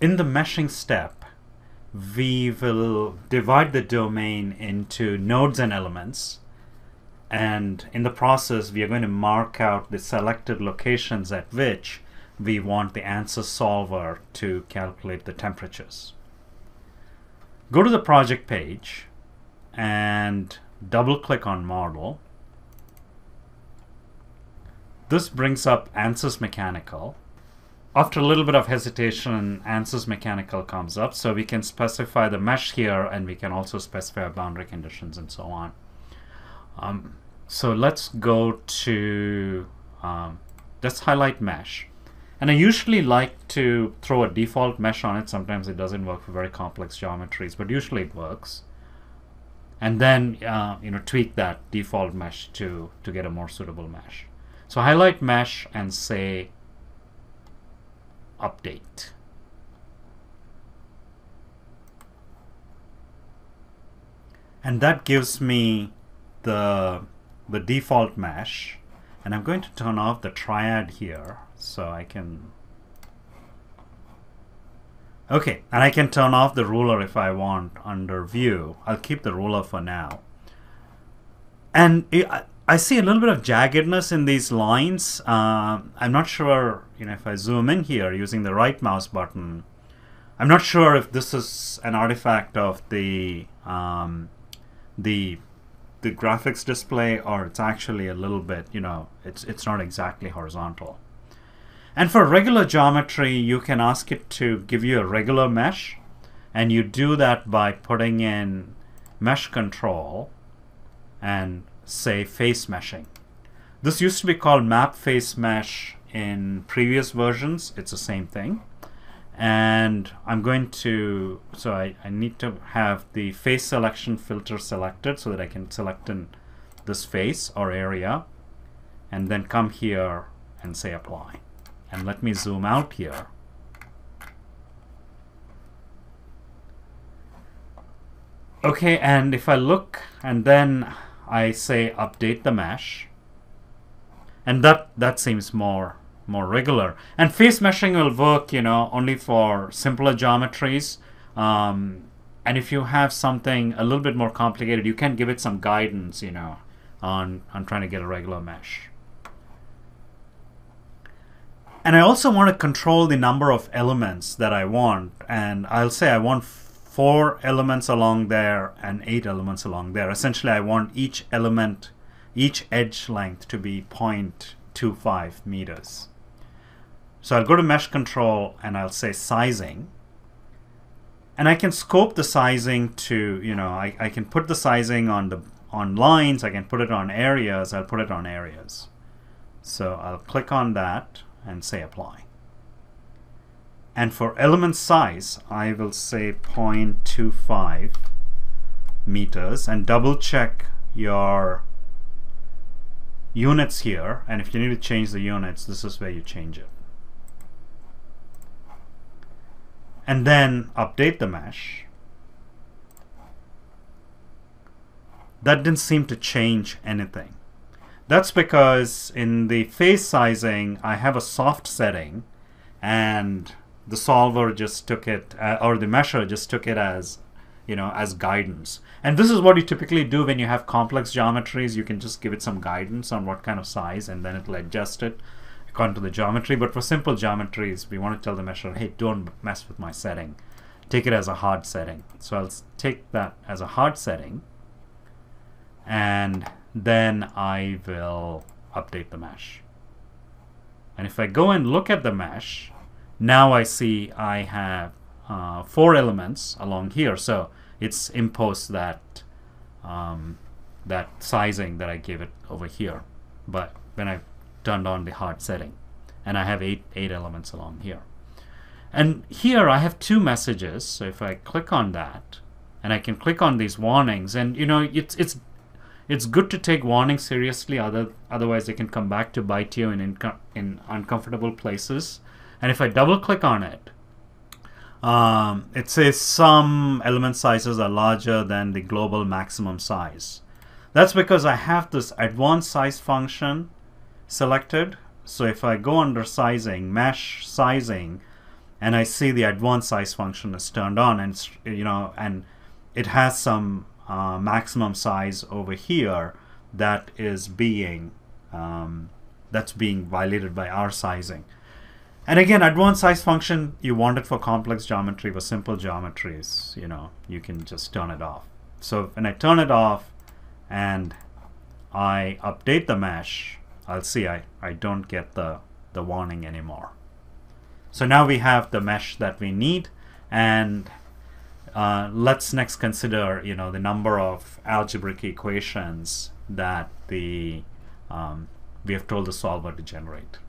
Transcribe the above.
in the meshing step, we will divide the domain into nodes and elements. And in the process, we are going to mark out the selected locations at which we want the ANSYS solver to calculate the temperatures. Go to the project page and double-click on Model. This brings up ANSYS Mechanical. After a little bit of hesitation, ANSYS Mechanical comes up, so we can specify the mesh here, and we can also specify boundary conditions and so on. So let's go to, let's highlight mesh. And I usually like to throw a default mesh on it. Sometimes it doesn't work for very complex geometries, but usually it works. And then tweak that default mesh to get a more suitable mesh. So highlight mesh and say update. And that gives me the default mesh. And I'm going to turn off the triad here so I can... Okay, and I can turn off the ruler if I want under view. I'll keep the ruler for now. And I see a little bit of jaggedness in these lines. I'm not sure, if I zoom in here using the right mouse button, I'm not sure if this is an artifact of the graphics display, or it's actually a little bit, it's not exactly horizontal. And for regular geometry, you can ask it to give you a regular mesh, and you do that by putting in mesh control and say face meshing. This used to be called map face mesh in previous versions. It's the same thing. And I'm going to, so I need to have the face selection filter selected so that I can select in this face or area, and then come here and say apply. And let me zoom out here. Okay, and if I look and then I say update the mesh, and that seems more regular. And face meshing will work, only for simpler geometries. And if you have something a little bit more complicated, you can give it some guidance, on trying to get a regular mesh. And I also want to control the number of elements that I want. And I'll say I want 4 elements along there and 8 elements along there. Essentially, I want each element, each edge length to be 0.25 meters. So I'll go to mesh control and I'll say sizing. And I can scope the sizing to, I can put the sizing on lines, I can put it on areas, I'll put it on areas. So I'll click on that and say apply. And for element size, I will say 0.25 meters and double check your units here. And if you need to change the units, this is where you change it. And then update the mesh. That didn't seem to change anything. That's because in the face sizing, I have a soft setting, and the solver just took it, or the mesher just took it as, as guidance. And this is what you typically do when you have complex geometries. You can just give it some guidance on what kind of size, and then it'll adjust it according to the geometry. But for simple geometries, we want to tell the mesher, hey, don't mess with my setting. Take it as a hard setting. So I'll take that as a hard setting, and then I will update the mesh. And if I go and look at the mesh, now I see I have 4 elements along here. So it's imposed that that sizing that I gave it over here, but when I turned on the hard setting, and I have 8 elements along here. And here I have 2 messages. So if I click on that, and I can click on these warnings, and it's good to take warnings seriously, otherwise they can come back to bite you in uncomfortable places. And if I double click on it, it says some element sizes are larger than the global maximum size. That's because I have this advanced size function selected. So if I go under sizing, mesh sizing, and I see the advanced size function is turned on, and it's, and it has some maximum size over here that is being violated by our sizing. And again, advanced size function, you want it for complex geometry. For simple geometries, you can just turn it off. So when I turn it off and I update the mesh, I'll see I don't get the warning anymore. So now we have the mesh that we need, and let's next consider the number of algebraic equations that we have told the solver to generate.